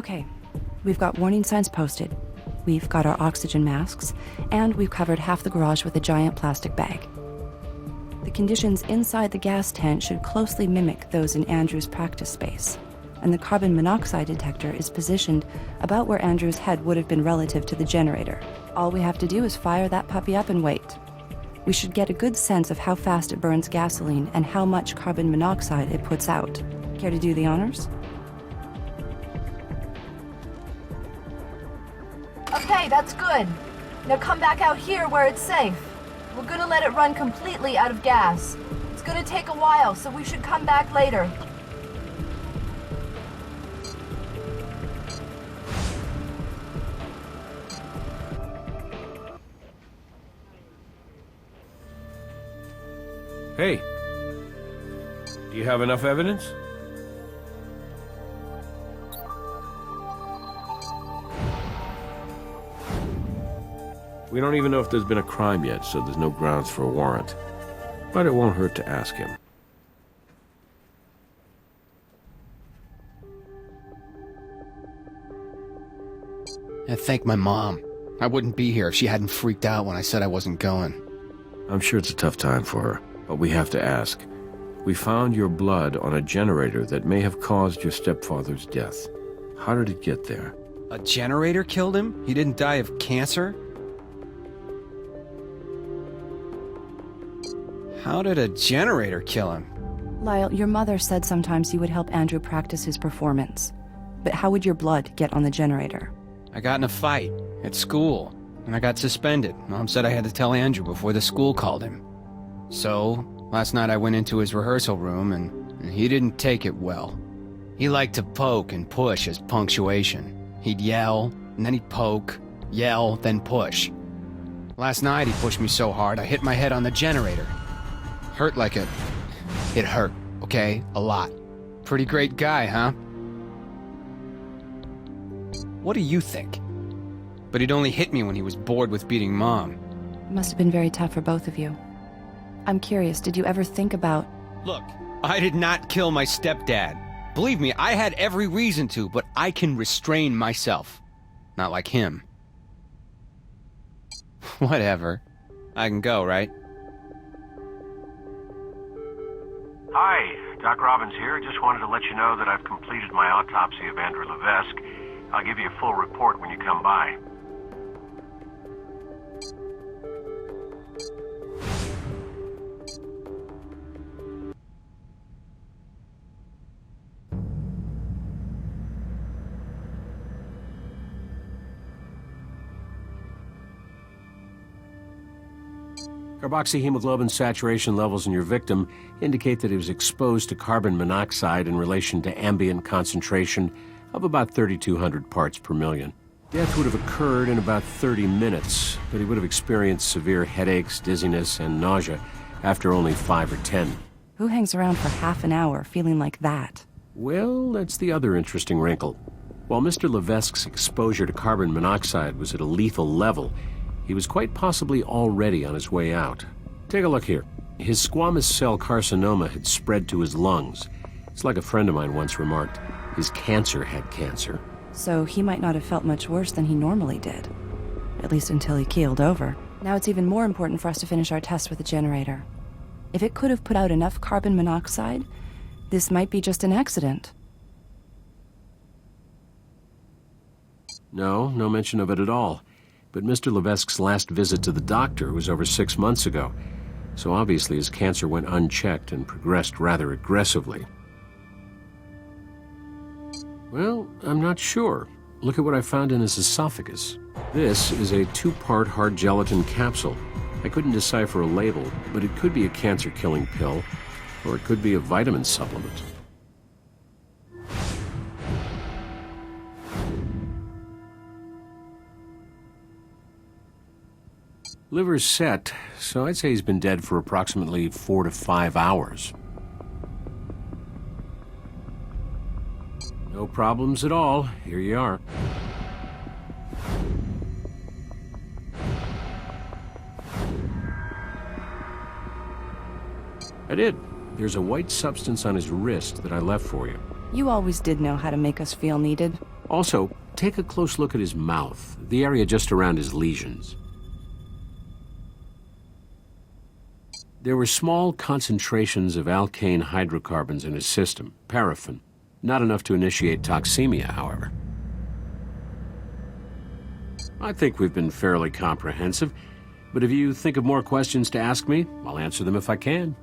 Okay, we've got warning signs posted. We've got our oxygen masks, and we've covered half the garage with a giant plastic bag. The conditions inside the gas tent should closely mimic those in Andrew's practice space, and the carbon monoxide detector is positioned about where Andrew's head would have been relative to the generator. All we have to do is fire that puppy up and wait. We should get a good sense of how fast it burns gasoline and how much carbon monoxide it puts out. Care to do the honors? Okay, that's good. Now come back out here where it's safe. We're gonna let it run completely out of gas. It's gonna take a while, so we should come back later. Hey, do you have enough evidence? We don't even know if there's been a crime yet, so there's no grounds for a warrant. But it won't hurt to ask him. I thank my mom. I wouldn't be here if she hadn't freaked out when I said I wasn't going. I'm sure it's a tough time for her, but we have to ask. We found your blood on a generator that may have caused your stepfather's death. How did it get there? A generator killed him? He didn't die of cancer? How did a generator kill him? Lyle, your mother said sometimes you would help Andrew practice his performance. But how would your blood get on the generator? I got in a fight at school, and I got suspended. Mom said I had to tell Andrew before the school called him. So, last night I went into his rehearsal room, and he didn't take it well. He liked to poke and push as punctuation. He'd yell, and then he'd poke, yell, then push. Last night he pushed me so hard I hit my head on the generator. Hurt like a... It hurt, okay? A lot. Pretty great guy, huh? What do you think? But he'd only hit me when he was bored with beating Mom. It must have been very tough for both of you. I'm curious, did you ever think about... Look, I did not kill my stepdad. Believe me, I had every reason to, but I can restrain myself. Not like him. Whatever. I can go, right? Hi, Doc Robbins here. Just wanted to let you know that I've completed my autopsy of Andrew Levesque. I'll give you a full report when you come by. Carboxyhemoglobin saturation levels in your victim indicate that he was exposed to carbon monoxide in relation to ambient concentration of about 3,200 parts per million. Death would have occurred in about 30 minutes, but he would have experienced severe headaches, dizziness, and nausea after only 5 or 10. Who hangs around for half an hour feeling like that? Well, that's the other interesting wrinkle. While Mr. Levesque's exposure to carbon monoxide was at a lethal level, he was quite possibly already on his way out. Take a look here. His squamous cell carcinoma had spread to his lungs. It's like a friend of mine once remarked, his cancer had cancer. So he might not have felt much worse than he normally did. At least until he keeled over. Now it's even more important for us to finish our test with the generator. If it could have put out enough carbon monoxide, this might be just an accident. No mention of it at all. But Mr. Levesque's last visit to the doctor was over 6 months ago, so obviously his cancer went unchecked and progressed rather aggressively. Well, I'm not sure. Look at what I found in his esophagus. This is a 2-part hard gelatin capsule. I couldn't decipher a label, but it could be a cancer-killing pill, or it could be a vitamin supplement. Liver's set, so I'd say he's been dead for approximately 4 to 5 hours. No problems at all. Here you are. I did. There's a white substance on his wrist that I left for you. You always did know how to make us feel needed. Also, take a close look at his mouth, the area just around his lesions. There were small concentrations of alkane hydrocarbons in his system, paraffin. Not enough to initiate toxemia, however. I think we've been fairly comprehensive, but if you think of more questions to ask me, I'll answer them if I can.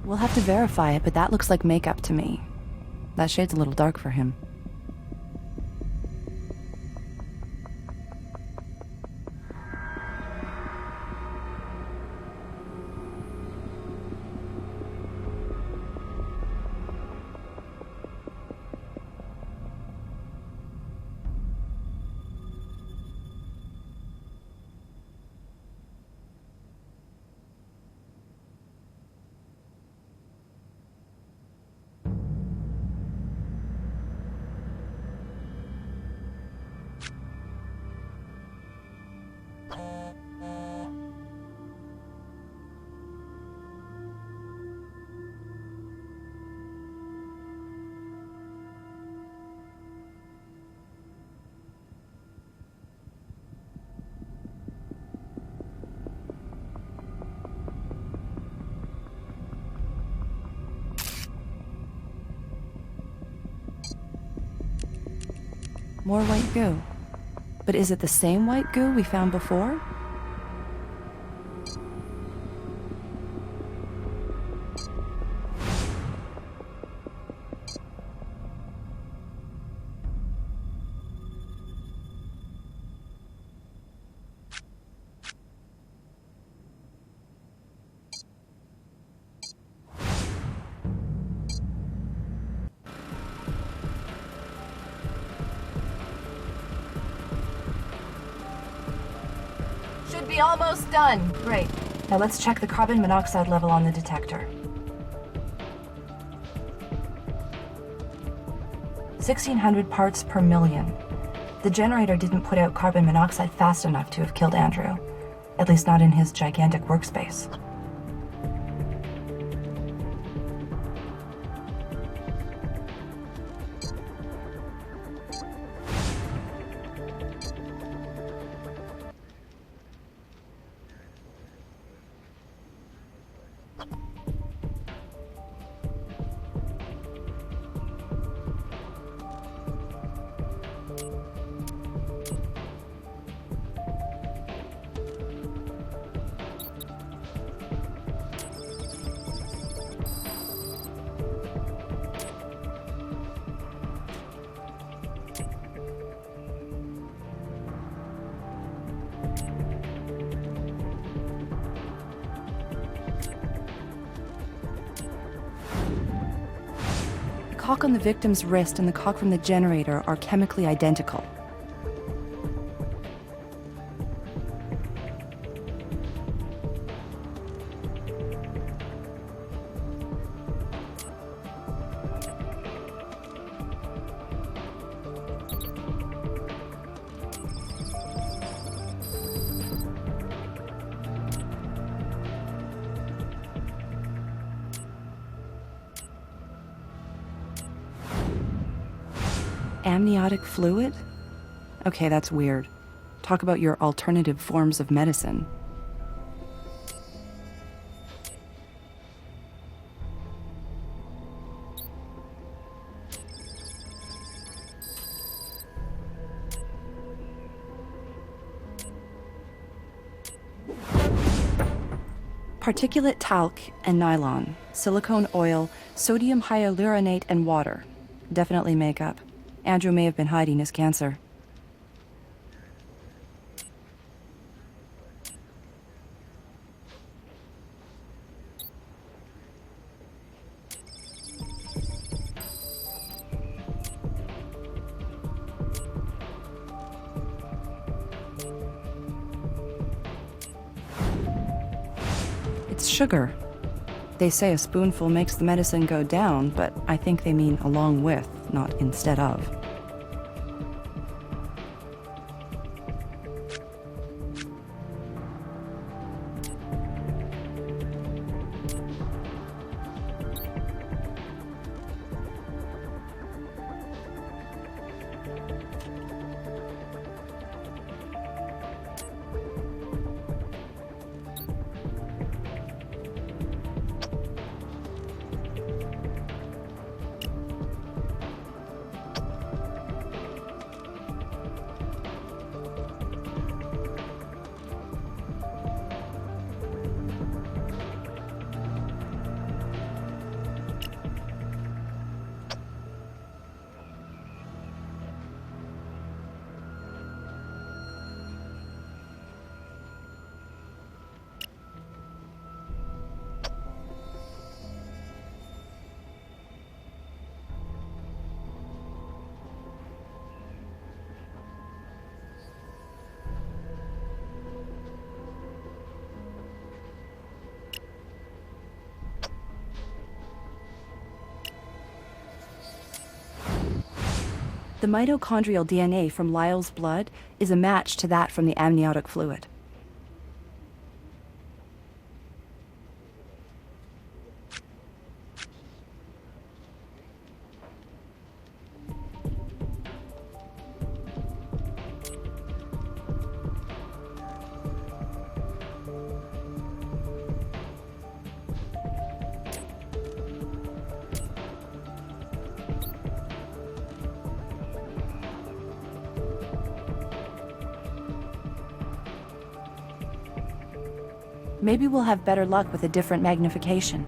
We'll have to verify it, but that looks like makeup to me. That shade's a little dark for him. More white goo. But is it the same white goo we found before? Should be almost done. Great. Now let's check the carbon monoxide level on the detector. 1,600 parts per million. The generator didn't put out carbon monoxide fast enough to have killed Andrew. At least not in his gigantic workspace. The cock on the victim's wrist and the cock from the generator are chemically identical. Amniotic fluid? Okay, that's weird. Talk about your alternative forms of medicine. Particulate talc and nylon, silicone oil, sodium hyaluronate, and water. Definitely makeup. Andrew may have been hiding his cancer. It's sugar. They say a spoonful makes the medicine go down, but I think they mean along with, not instead of. The mitochondrial DNA from Lyle's blood is a match to that from the amniotic fluid. Maybe we'll have better luck with a different magnification.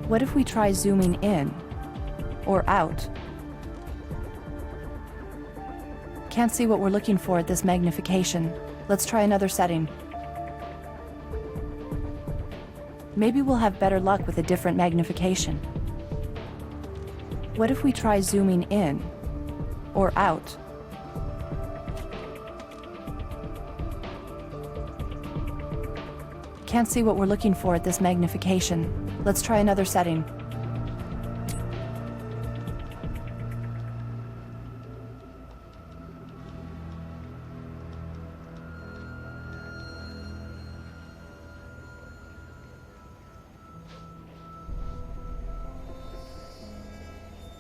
What if we try zooming in or out? Can't see what we're looking for at this magnification. Let's try another setting. Maybe we'll have better luck with a different magnification. What if we try zooming in or out? Can't see what we're looking for at this magnification. Let's try another setting.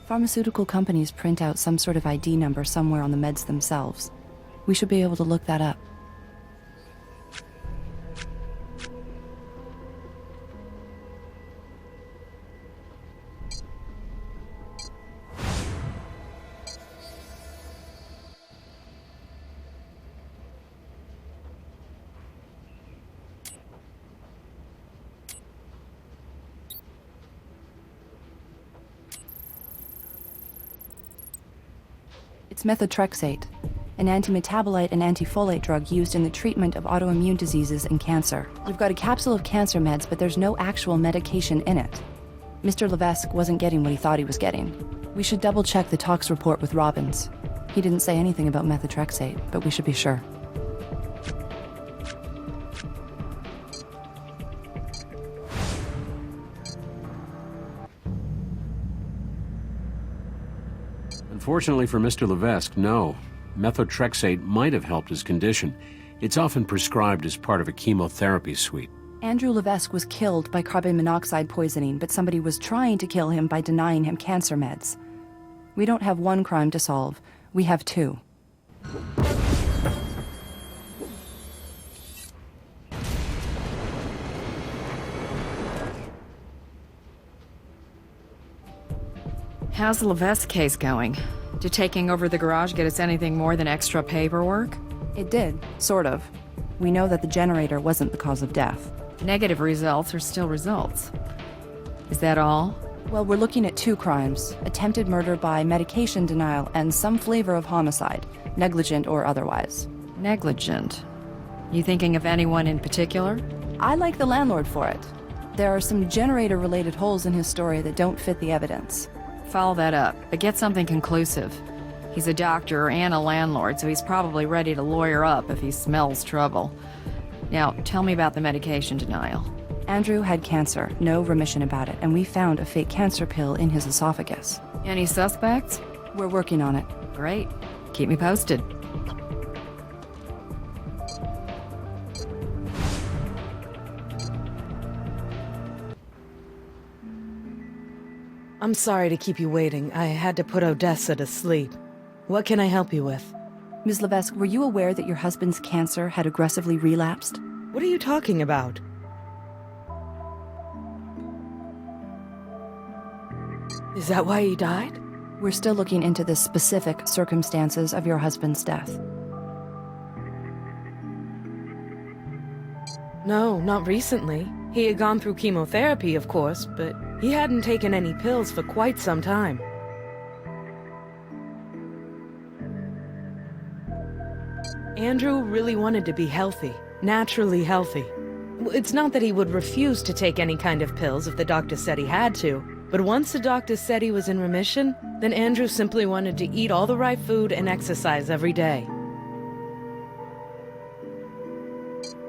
Pharmaceutical companies print out some sort of ID number somewhere on the meds themselves. We should be able to look that up. It's methotrexate, an antimetabolite and antifolate drug used in the treatment of autoimmune diseases and cancer. We've got a capsule of cancer meds, but there's no actual medication in it. Mr. Levesque wasn't getting what he thought he was getting. We should double-check the tox report with Robbins. He didn't say anything about methotrexate, but we should be sure. Unfortunately for Mr. Levesque, no. Methotrexate might have helped his condition. It's often prescribed as part of a chemotherapy suite. Andrew Levesque was killed by carbon monoxide poisoning, but somebody was trying to kill him by denying him cancer meds. We don't have one crime to solve. We have two. How's the Levesque case going? Did taking over the garage get us anything more than extra paperwork? It did, sort of. We know that the generator wasn't the cause of death. Negative results are still results. Is that all? Well, we're looking at two crimes: attempted murder by medication denial and some flavor of homicide, negligent or otherwise. Negligent. You thinking of anyone in particular? I like the landlord for it. There are some generator-related holes in his story that don't fit the evidence. Follow that up, but get something conclusive. He's a doctor and a landlord, so he's probably ready to lawyer up if he smells trouble. Now, tell me about the medication denial. Andrew had cancer, no remission about it, and we found a fake cancer pill in his esophagus. Any suspects? We're working on it. Great. Keep me posted. I'm sorry to keep you waiting. I had to put Odessa to sleep. What can I help you with? Ms. Levesque, were you aware that your husband's cancer had aggressively relapsed? What are you talking about? Is that why he died? We're still looking into the specific circumstances of your husband's death. No, not recently. He had gone through chemotherapy, of course, but he hadn't taken any pills for quite some time. Andrew really wanted to be healthy, naturally healthy. It's not that he would refuse to take any kind of pills if the doctor said he had to, but once the doctor said he was in remission, then Andrew simply wanted to eat all the right food and exercise every day.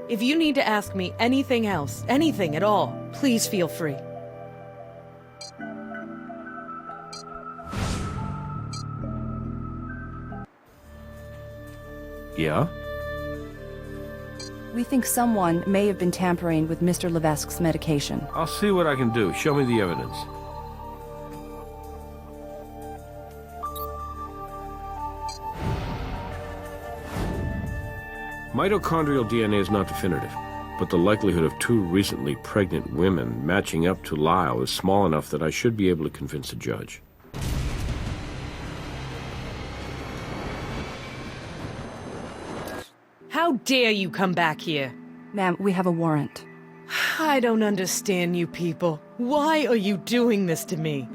If you need to ask me anything else, anything at all, please feel free. Yeah? We think someone may have been tampering with Mr. Levesque's medication. I'll see what I can do. Show me the evidence. Mitochondrial DNA is not definitive, but the likelihood of two recently pregnant women matching up to Lyle is small enough that I should be able to convince a judge. How dare you come back here? Ma'am, we have a warrant. I don't understand you people. Why are you doing this to me?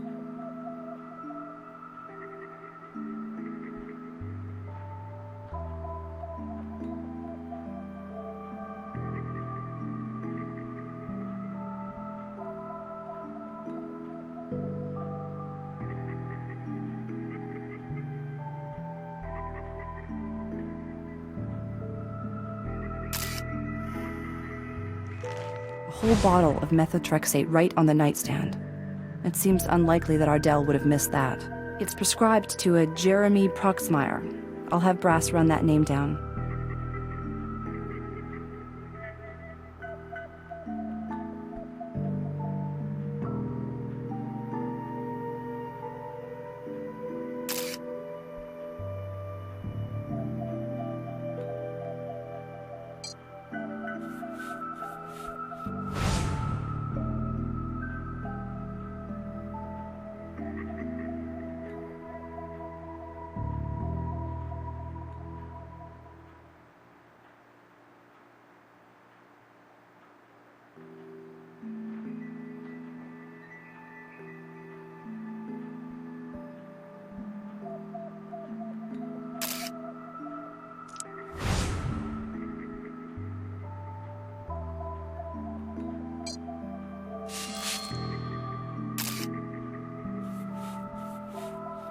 A whole bottle of methotrexate right on the nightstand. It seems unlikely that Ardell would have missed that. It's prescribed to a Jeremy Proxmire. I'll have Brass run that name down.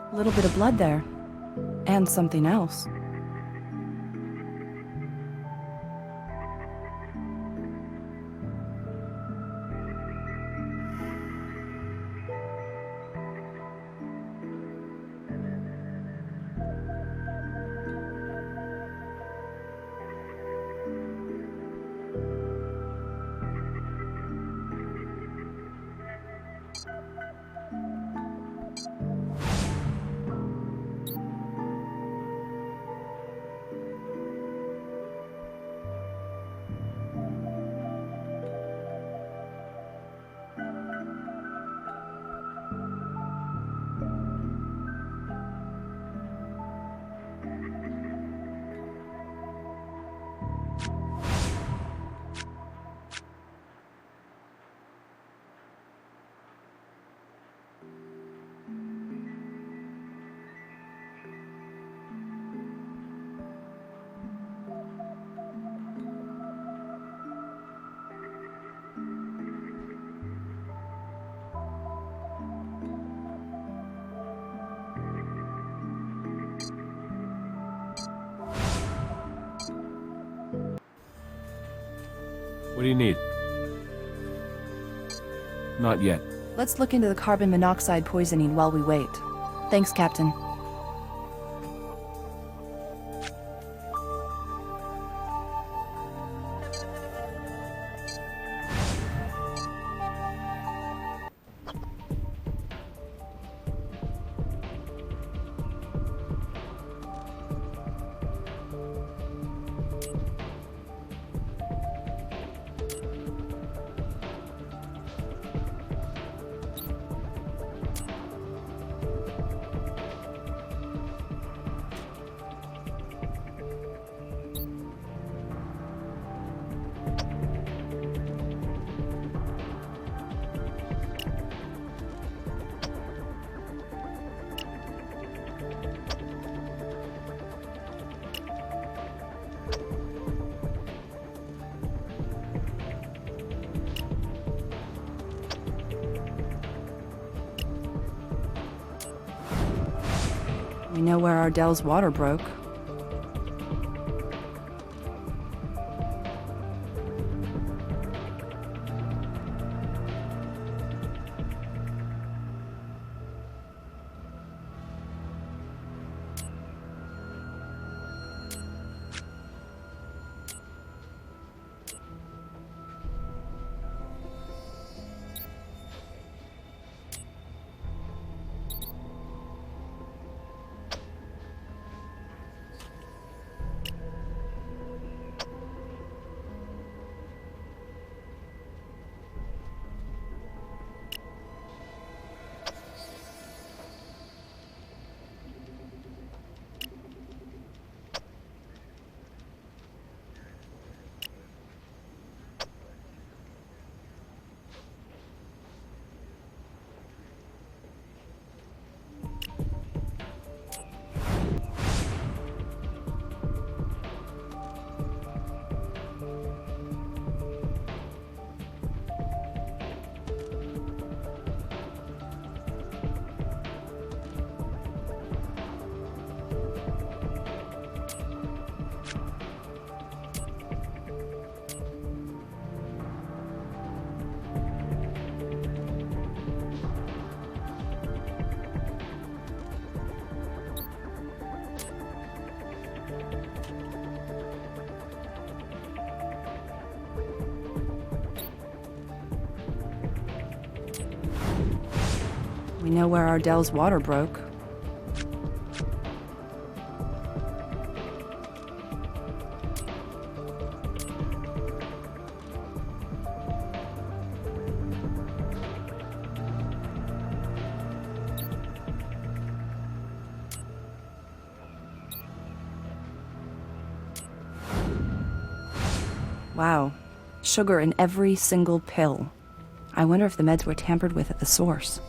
A little bit of blood there. And something else. What do you need? Not yet. Let's look into the carbon monoxide poisoning while we wait. Thanks, Captain. We know where Ardell's water broke. We know where Ardell's water broke. Wow. Sugar in every single pill. I wonder if the meds were tampered with at the source.